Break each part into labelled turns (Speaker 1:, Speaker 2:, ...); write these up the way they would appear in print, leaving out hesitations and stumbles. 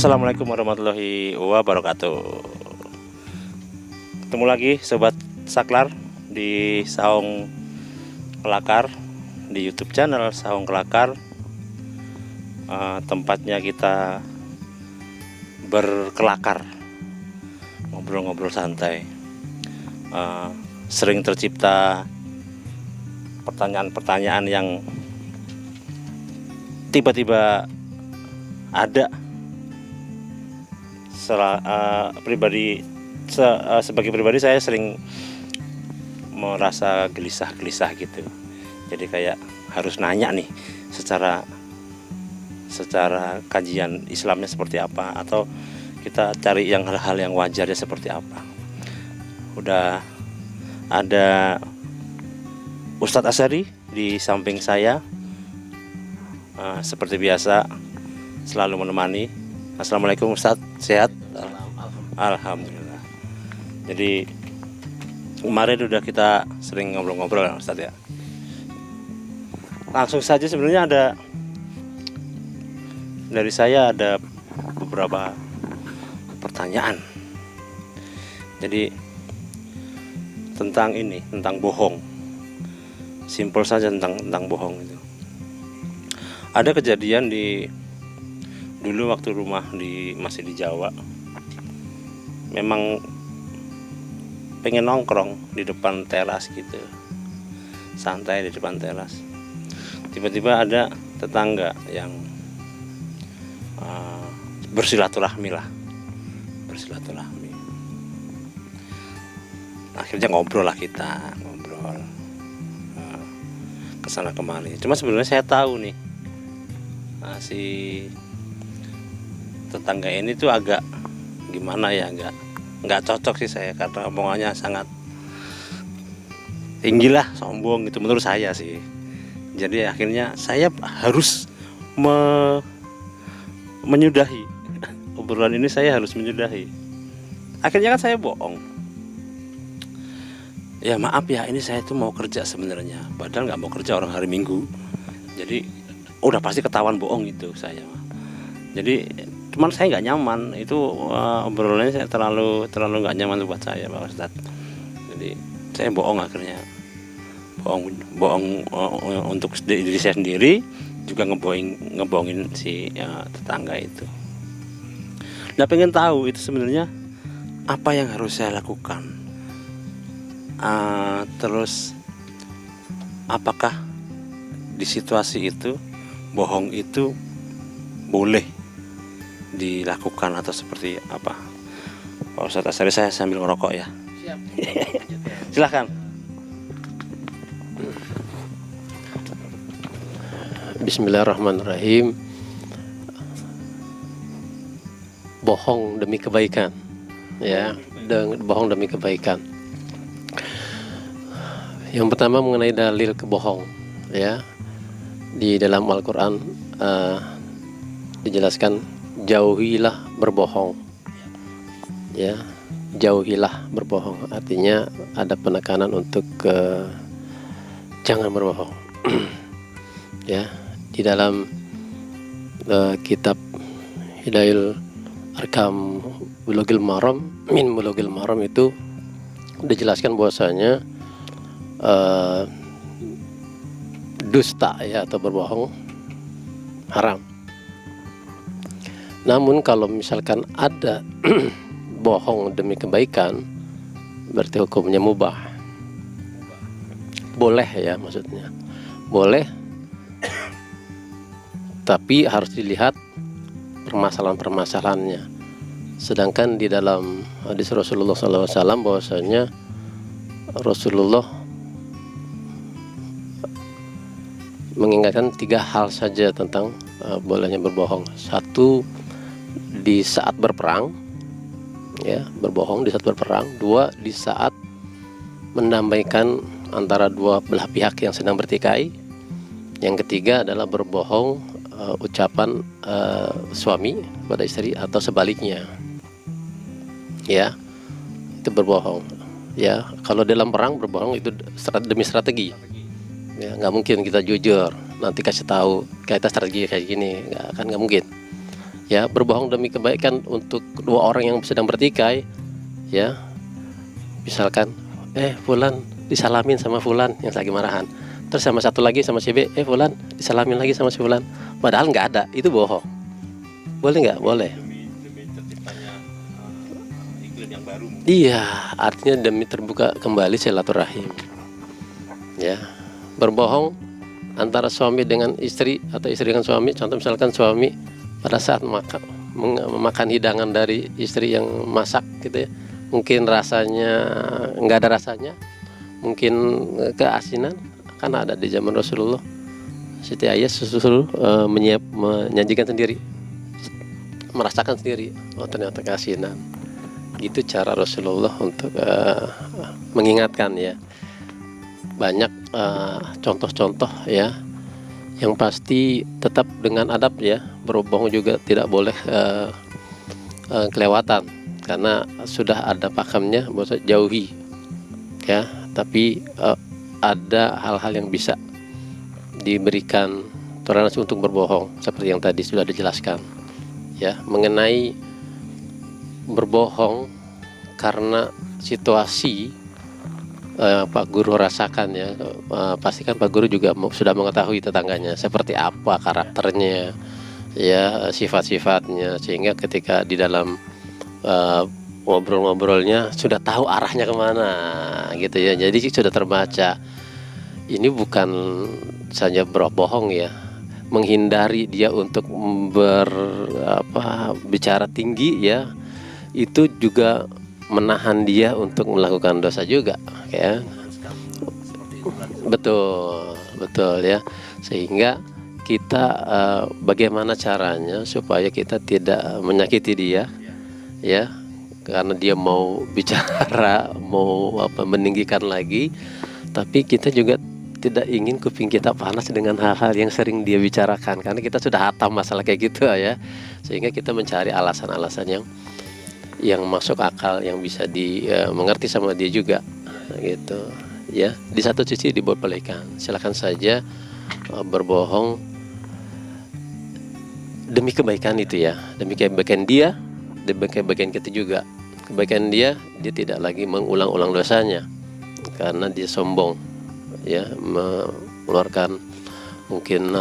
Speaker 1: Assalamualaikum warahmatullahi wabarakatuh. Ketemu lagi Sobat Saklar di Saung Kelakar, di YouTube channel Saung Kelakar. Tempatnya kita berkelakar, ngobrol-ngobrol santai. Sering tercipta pertanyaan-pertanyaan yang tiba-tiba ada. Sebagai pribadi saya sering merasa gelisah-gelisah gitu. Jadi kayak harus nanya nih secara kajian Islamnya seperti apa, atau kita cari yang hal-hal yang wajarnya seperti apa. Udah ada Ustadz Asyari di samping saya, seperti biasa selalu menemani. Assalamualaikum Ustadz, sehat? Alhamdulillah. Jadi kemarin udah kita sering ngobrol-ngobrol ya Ustadz ya. Langsung saja, sebenarnya dari saya ada beberapa pertanyaan. Jadi tentang bohong. Simpel saja tentang bohong itu. Ada kejadian dulu waktu rumah masih di Jawa, memang pengen nongkrong di depan teras gitu, santai di depan teras. Tiba-tiba ada tetangga yang bersilaturahmi. Akhirnya ngobrol kesana kemari. Cuma sebenarnya saya tahu nih, si tetangga ini tuh agak gimana ya, nggak cocok sih saya, karena omongannya sangat tinggi lah, sombong gitu menurut saya sih. Jadi akhirnya saya harus menyudahi obrolan ini, saya harus menyudahi. Akhirnya kan saya bohong. Ya maaf ya, ini saya tuh mau kerja sebenarnya, padahal nggak mau kerja, orang hari Minggu. Jadi udah pasti ketahuan bohong itu saya. Jadi cuman saya nggak nyaman itu, obrolannya saya terlalu nggak nyaman buat saya Pak Ustadz. Jadi saya bohong, akhirnya bohong untuk diri saya sendiri, juga ngebohongin si tetangga itu. Nah, pengen tahu itu sebenarnya apa yang harus saya lakukan, terus apakah di situasi itu bohong itu boleh dilakukan atau seperti apa? Pak Ustadz Asyari, saya sambil ngerokok ya. Siap. Silahkan.
Speaker 2: Bismillahirrahmanirrahim. Bohong demi kebaikan, ya, bohong demi kebaikan. Yang pertama mengenai dalil kebohong, ya, di dalam Al-Quran dijelaskan, jauhilah berbohong, ya, jauhilah berbohong, artinya ada penekanan untuk jangan berbohong. Ya, di dalam kitab Hidayul Arkam Bulughil Maram min Bulughil Maram itu dijelaskan bahwasanya dusta, ya, atau berbohong haram. Namun kalau misalkan ada bohong demi kebaikan, berarti hukumnya mubah. Boleh, ya, maksudnya boleh, tapi harus dilihat permasalahan-permasalahannya. Sedangkan di dalam hadis Rasulullah SAW bahwasanya Rasulullah mengingatkan 3 hal saja tentang bolehnya berbohong. Satu, di saat berperang, ya, berbohong di saat berperang. 2, di saat mendamaikan antara dua belah pihak yang sedang bertikai. Yang ketiga adalah berbohong ucapan suami pada istri atau sebaliknya, ya, itu berbohong. Ya, kalau dalam perang berbohong itu demi strategi. Ya, nggak mungkin kita jujur nanti kasih tahu kita strategi kayak gini, nggak mungkin. ya, berbohong demi kebaikan untuk dua orang yang sedang bertikai, ya. Misalkan fulan disalamin sama fulan yang lagi marahan, terus sama satu lagi sama si B, fulan disalamin lagi sama si fulan, padahal nggak ada. Itu bohong. Boleh nggak? Boleh.
Speaker 1: Demi terciptanya iklim yang baru.
Speaker 2: Iya, artinya demi terbuka kembali silaturahim. Ya, berbohong antara suami dengan istri atau istri dengan suami. Contoh misalkan suami pada saat memakan hidangan dari istri yang masak gitu ya, mungkin rasanya nggak ada rasanya, mungkin keasinan, kan ada di zaman Rasulullah. Siti Aisyah susul menyajikan sendiri, merasakan sendiri, oh ternyata keasinan. Gitu cara Rasulullah untuk mengingatkan ya. Banyak contoh-contoh ya, yang pasti tetap dengan adab ya. Berbohong juga tidak boleh kelewatan, karena sudah ada pakemnya, maksud jauhi ya. Tapi ada hal-hal yang bisa diberikan toleransi untuk berbohong, seperti yang tadi sudah dijelaskan ya, mengenai berbohong karena situasi. Pak Guru rasakan ya, pastikan Pak Guru juga sudah mengetahui tetangganya seperti apa karakternya ya, sifat-sifatnya, sehingga ketika di dalam ngobrol-ngobrolnya sudah tahu arahnya kemana gitu ya. Jadi sudah terbaca. Ini bukan saja berbohong ya, menghindari dia untuk bicara tinggi ya, itu juga menahan dia untuk melakukan dosa juga ya. Betul ya. Sehingga kita bagaimana caranya supaya kita tidak menyakiti dia ya, karena dia mau bicara, mau meninggikan lagi, tapi kita juga tidak ingin kuping kita panas dengan hal-hal yang sering dia bicarakan, karena kita sudah hatam masalah kayak gitu ya. Sehingga kita mencari alasan-alasan yang masuk akal, yang bisa dimengerti sama dia juga gitu ya. Di satu sisi dibolehkan, silakan saja berbohong demi kebaikan itu ya, demi kebaikan dia, demi kebaikan kita juga. Kebaikan dia tidak lagi mengulang-ulang dosanya karena dia sombong ya, mengeluarkan mungkin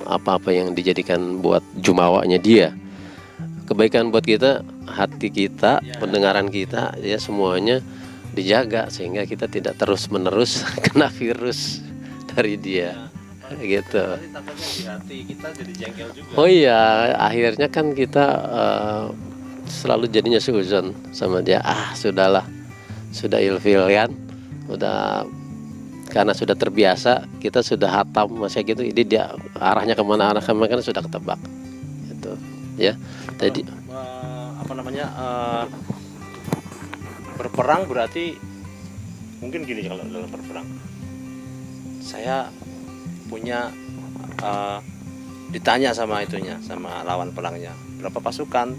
Speaker 2: apa-apa yang dijadikan buat jumawanya dia. Kebaikan buat kita, hati kita, pendengaran kita ya, semuanya dijaga sehingga kita tidak terus-menerus kena virus dari dia gitu.
Speaker 1: Di hati kita jadi jengkel juga.
Speaker 2: Oh iya, akhirnya kan kita selalu jadinya seuzon sama dia. Sudahlah, sudah ilfil kan, karena sudah terbiasa, kita sudah hatam masih gitu. Ini dia arahnya kemana kan sudah ketebak gitu ya. Jadi
Speaker 1: berperang berarti mungkin gini, kalau dalam berperang saya punya ditanya sama lawan perangnya, berapa pasukan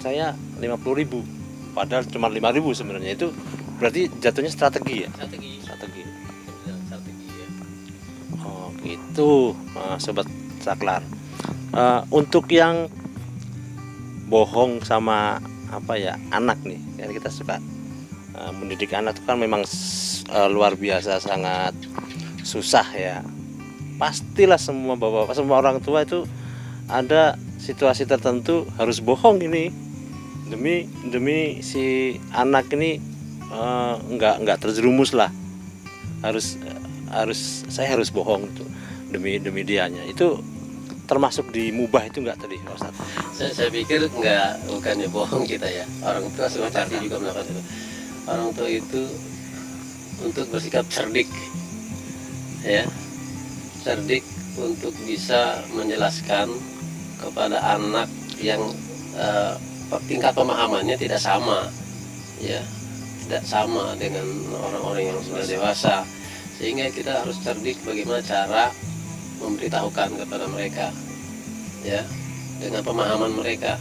Speaker 1: saya 50.000, padahal cuma 5.000 sebenarnya. Itu berarti jatuhnya strategi ya. Strategi ya. Oh gitu, sobat saklar. Untuk yang bohong sama anak nih, kan kita suka mendidik anak itu kan memang luar biasa, sangat susah ya. Pastilah semua bapak-bapak, semua orang tua itu ada situasi tertentu harus bohong ini demi si anak ini nggak terjerumus lah. Saya harus bohong itu demi dianya. Itu termasuk di mubah itu enggak tadi Pak Ustadz?
Speaker 2: Saya pikir bukannya bohong kita ya. Orang tua seperti juga melakukan itu. Orang tua itu untuk bersikap cerdik ya, cerdik untuk bisa menjelaskan kepada anak yang tingkat pemahamannya tidak sama ya, tidak sama dengan orang-orang yang sudah dewasa, sehingga kita harus cerdik bagaimana cara memberitahukan kepada mereka ya, dengan pemahaman mereka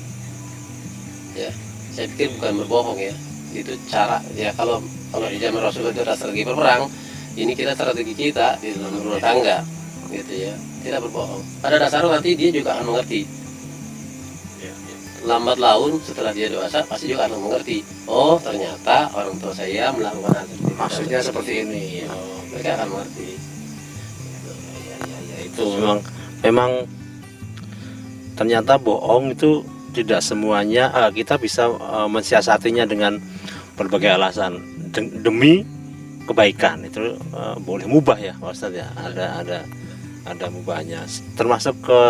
Speaker 2: ya. Saya pikir bukan berbohong ya, itu cara ya. Kalau di zaman Rasulullah itu strategi berperang, ini kita strategi kita di dalam rumah tangga gitu ya, tidak berbohong. Pada dasarnya nanti dia juga akan mengerti lambat laun setelah dia dewasa pasti juga akan mengerti. Oh, ternyata orang tua saya melakukan hal seperti itu.
Speaker 1: Maksudnya seperti ini.
Speaker 2: Oh, mereka akan mengerti.
Speaker 1: Ya, itu memang ternyata bohong itu tidak semuanya kita bisa mensiasatinya dengan berbagai alasan demi kebaikan. Itu boleh mubah ya Pak Ustadz ya. Ada mubahnya, termasuk ke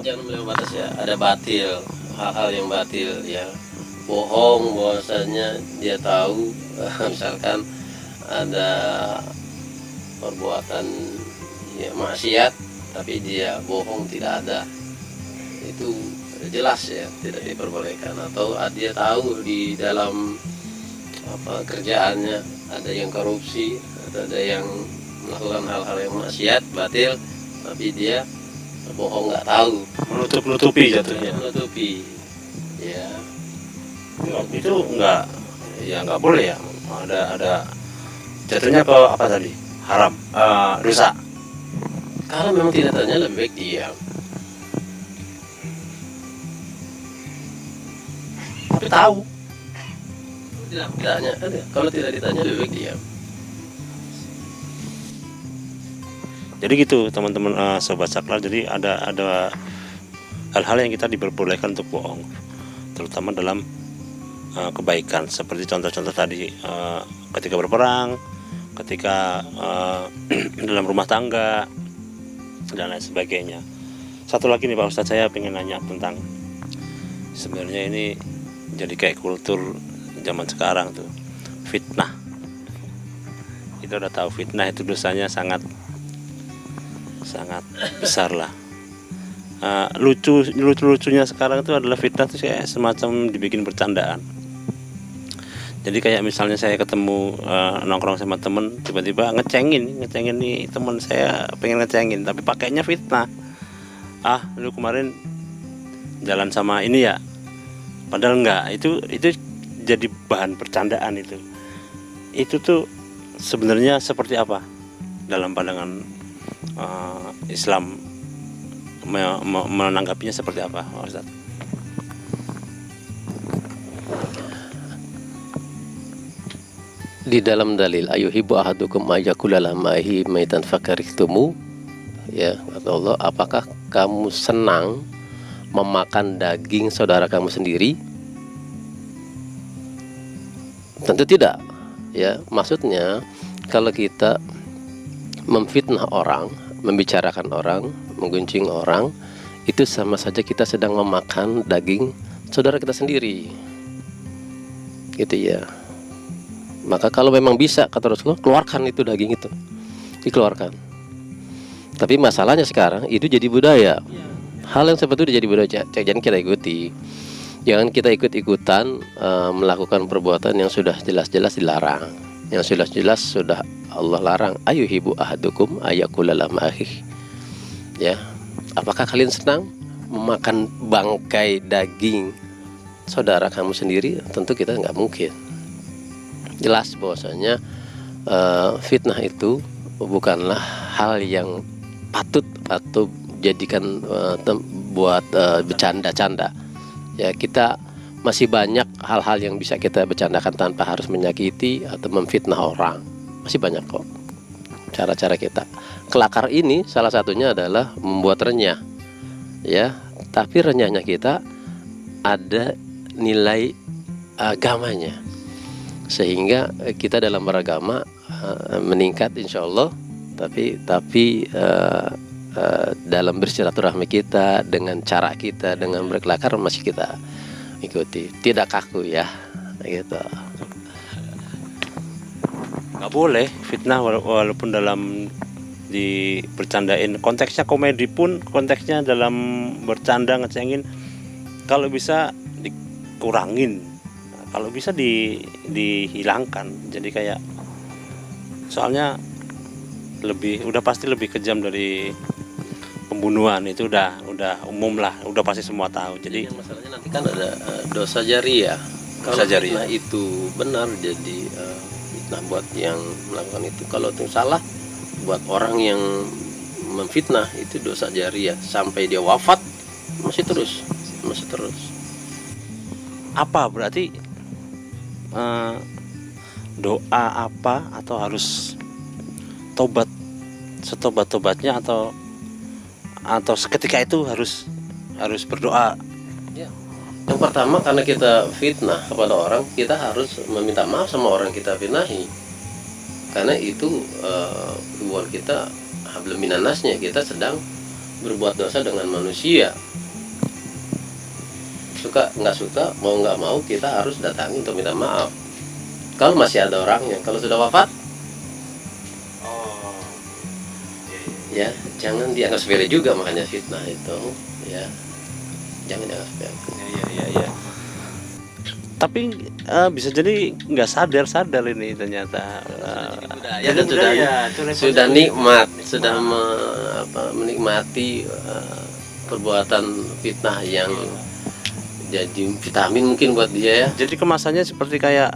Speaker 2: jangan melebihi batas ya. Ada batil, hal-hal yang batil ya, bohong bahwasanya dia tahu misalkan ada perbuatan ya maksiat tapi dia bohong tidak ada, itu jelas ya tidak diperbolehkan. Atau dia tahu di dalam kerjaannya ada yang korupsi atau ada yang melakukan hal-hal yang maksiat batil tapi dia bohong, nggak tahu,
Speaker 1: menutupi jatuhnya.
Speaker 2: menutupi ya.
Speaker 1: Itu nggak boleh ya. Ada jatuhnya ke apa tadi, haram, dosa.
Speaker 2: Kalau memang tidak tanya lebih baik diam.
Speaker 1: Tapi tahu.
Speaker 2: Tidak ditanya, kalau tidak ditanya lebih baik diam.
Speaker 1: Jadi gitu teman-teman, sobat saklar. Jadi ada hal-hal yang kita diperbolehkan untuk bohong, terutama dalam kebaikan, seperti contoh-contoh tadi, ketika berperang, ketika dalam rumah tangga dan lain sebagainya. Satu lagi nih Pak Ustadz, saya pengen nanya tentang, sebenarnya ini jadi kayak kultur zaman sekarang tuh, fitnah. Kita udah tahu fitnah itu dosanya sangat besar lah. Lucunya sekarang itu adalah fitnah itu kayak semacam dibikin bercandaan. Jadi kayak misalnya saya ketemu nongkrong sama temen, tiba-tiba ngecengin nih teman saya, pengen ngecengin tapi pakainya fitnah. Lu kemarin jalan sama ini ya, padahal enggak. Itu jadi bahan bercandaan. Itu tuh sebenarnya seperti apa dalam pandangan Islam, menanggapinya seperti apa Pak Ustadz?
Speaker 2: Di dalam dalil ayuhibbu ahadukum ayyakula lahmahi maitan fakarihtumu, ya kata Allah, apakah kamu senang memakan daging saudara kamu sendiri? Tentu tidak. Ya, maksudnya kalau kita memfitnah orang, membicarakan orang, menggunjing orang, itu sama saja kita sedang memakan daging saudara kita sendiri, gitu ya. Maka kalau memang bisa, kata Rasulullah, keluarkan itu daging itu, dikeluarkan. Tapi masalahnya sekarang itu jadi budaya. Hal yang seperti itu jadi budaya, jangan kita ikuti. Jangan kita ikut-ikutan melakukan perbuatan yang sudah jelas-jelas dilarang, yang jelas-jelas sudah Allah larang. Ayuhibbu ahadukum ayyakula lahmahi. Ya, apakah kalian senang memakan bangkai daging saudara kamu sendiri? Tentu kita nggak mungkin. Jelas bahwasanya fitnah itu bukanlah hal yang patut atau jadikan buat bercanda-canda. Ya, kita masih banyak hal-hal yang bisa kita bercandakan tanpa harus menyakiti atau memfitnah orang. Masih banyak kok cara-cara kita. Kelakar ini salah satunya adalah membuat renyah, ya. Tapi renyahnya kita ada nilai agamanya, sehingga kita dalam beragama meningkat insya Allah. Tapi dalam bersilaturahmi kita, dengan cara kita, dengan berkelakar masih kita ikuti, tidak kaku ya, gitu.
Speaker 1: Nggak boleh fitnah walaupun dalam bercandain, konteksnya komedi pun, konteksnya dalam bercanda ngecengin, kalau bisa dikurangin, kalau bisa dihilangkan. Jadi kayak, soalnya udah pasti lebih kejam dari pembunuhan. Itu udah umum lah, udah pasti semua tahu. Jadi
Speaker 2: masalahnya nanti kan ada dosa jariah. Kalau fitnah itu benar jadi fitnah buat yang melakukan itu. Kalau itu salah buat orang yang memfitnah, itu dosa jariah sampai dia wafat masih terus masih terus.
Speaker 1: Apa berarti doa apa, atau harus tobat setobat-tobatnya, atau seketika itu harus berdoa?
Speaker 2: Ya. Yang pertama, karena kita fitnah kepada orang, kita harus meminta maaf sama orang kita fitnahi. Karena itu hubungan kita hablum minan nasnya, kita sedang berbuat dosa dengan manusia. Suka nggak suka, mau nggak mau, kita harus datangi untuk minta maaf. Kalau masih ada orangnya, kalau sudah wafat, ya jangan dianggap sepele juga. Makanya fitnah itu, ya jangan dianggap sepele.
Speaker 1: Iya. Tapi bisa jadi nggak sadar ini ternyata.
Speaker 2: Ya, dan sudah nikmat, sudah menikmati perbuatan fitnah yang jadi vitamin mungkin buat dia ya.
Speaker 1: Jadi kemasannya seperti kayak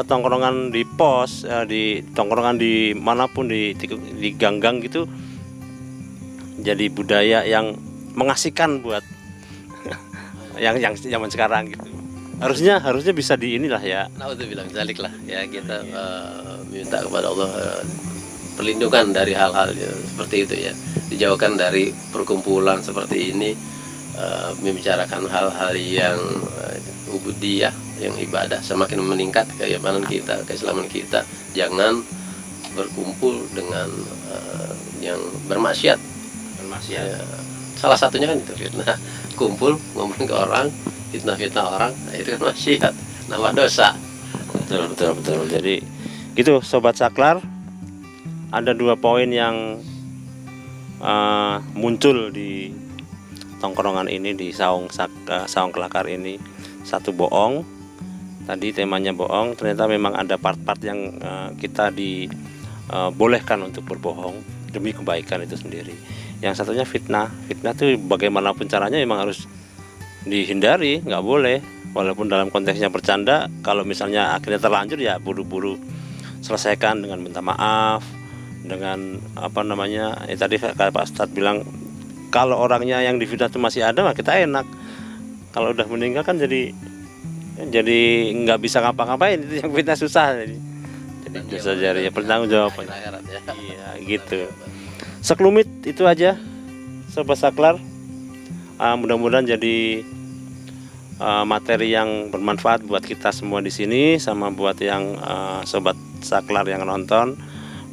Speaker 1: tongkrongan di pos, di tongkrongan di manapun, di gang-gang gitu. Jadi budaya yang mengasihkan buat yang zaman sekarang gitu. Harusnya bisa di inilah ya.
Speaker 2: Nah, itu bilang zalik lah ya, kita minta kepada Allah perlindungan dari hal-hal seperti itu ya. Dijauhkan dari perkumpulan seperti ini, membicarakan hal-hal yang ubudiyah, yang ibadah, semakin meningkat keimanan kita, keislaman kita. Jangan berkumpul dengan yang bermaksiat. Ya, salah satunya kan itu fitnah, kumpul ngomong ke orang, fitnah orang, nah itu kan maksiat, nambah dosa.
Speaker 1: Betul. Jadi gitu Sobat Saklar, ada 2 poin yang muncul di tongkrongan ini, di saung kelakar ini. Satu, bohong. Tadi temanya bohong, ternyata memang ada part-part yang kita dibolehkan untuk berbohong demi kebaikan itu sendiri. Yang satunya fitnah. Fitnah tuh bagaimanapun caranya memang harus dihindari, nggak boleh. Walaupun dalam konteksnya bercanda, kalau misalnya akhirnya terlanjur ya buru-buru selesaikan dengan minta maaf, dengan tadi kayak Pak Ustadz bilang, kalau orangnya yang difitnah itu masih ada mah kita enak. Kalau udah meninggal kan jadi nggak bisa ngapa-ngapain, itu yang fitnah susah. Jadi bisa jadi ya bertanggung jawab. Iya gitu. Sekelumit itu aja Sobat Saklar. Mudah-mudahan jadi materi yang bermanfaat buat kita semua di sini, sama buat yang Sobat Saklar yang nonton.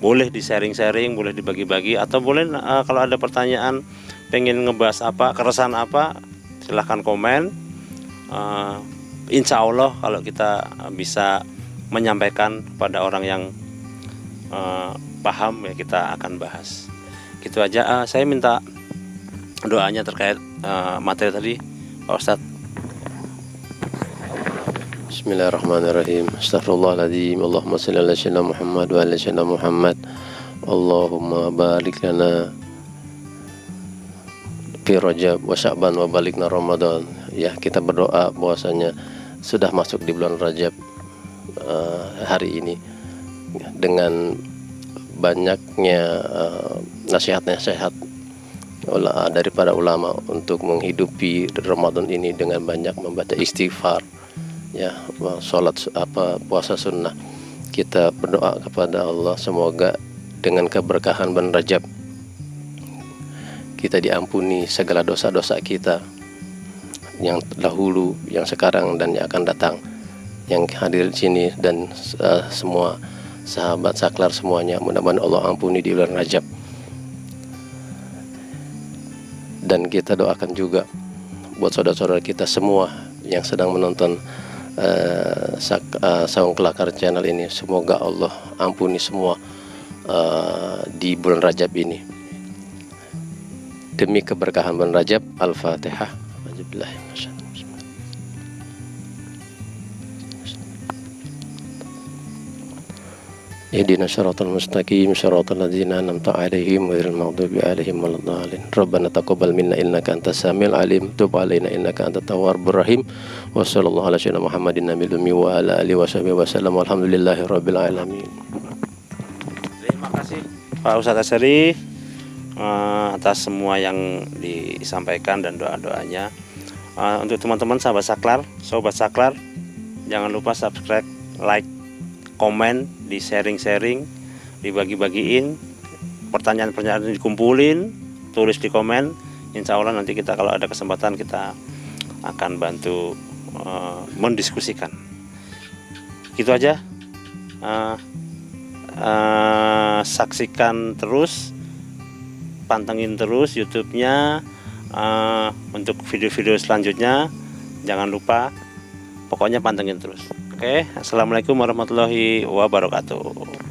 Speaker 1: Boleh di sharing-sharing, boleh dibagi-bagi, atau boleh kalau ada pertanyaan, pengen ngebahas apa, keresahan apa, silahkan komen. Insya Allah kalau kita bisa menyampaikan kepada orang yang paham, ya kita akan bahas. Gitu aja. Saya minta doanya terkait materi tadi, Pak Ustadz.
Speaker 2: Bismillahirrahmanirrahim. Astaghfirullahaladzim. Allahumma salli ala sayyidina Muhammad wa ala sayyidina Muhammad. Allahumma barik lana fi Rajab wa Sya'ban wa balikna Ramadan. Ya, kita berdoa bahwasanya sudah masuk di bulan Rajab hari ini, dengan banyaknya nasihat-nasihat dari para ulama untuk menghidupi Ramadan ini dengan banyak membaca istighfar, ya, sholat puasa sunnah. Kita berdoa kepada Allah semoga dengan keberkahan bulan Rajab kita diampuni segala dosa-dosa kita yang dahulu, yang sekarang, dan yang akan datang, yang hadir di sini, dan semua sahabat Saklar semuanya. Mudah-mudahan Allah ampuni di bulan Rajab. Dan kita doakan juga buat saudara-saudara kita semua yang sedang menonton Saung Kelakar channel ini, semoga Allah ampuni semua di bulan Rajab ini. Demi keberkahan bulan Rajab, Al-Fatihah. Ihdina syaratal mustaqim syaratal ladzina an'amta 'alaihim ghairil maghdubi 'alaihim waladdallin. Rabbana taqabbal minna innaka antas samiul alim, tub 'alaina innaka antat tawwabur rahim. Wa sallallahu ala sayyidina Muhammadin nabiyil ummi wa ala alihi washabihi wasallam. Walhamdulillahirabbil alamin.
Speaker 1: Terima kasih Pak Ustadz Asyari atas semua yang disampaikan dan doa-doanya. Untuk teman-teman sobat saklar, jangan lupa subscribe, like, komen, di sharing-sharing, dibagi-bagiin, pertanyaan-pertanyaan dikumpulin, tulis di komen. Insya Allah nanti kita kalau ada kesempatan kita akan bantu mendiskusikan. Gitu aja. Saksikan terus, pantengin terus YouTube-nya. Untuk video-video selanjutnya jangan lupa, pokoknya pantengin terus. Oke, assalamualaikum warahmatullahi wabarakatuh.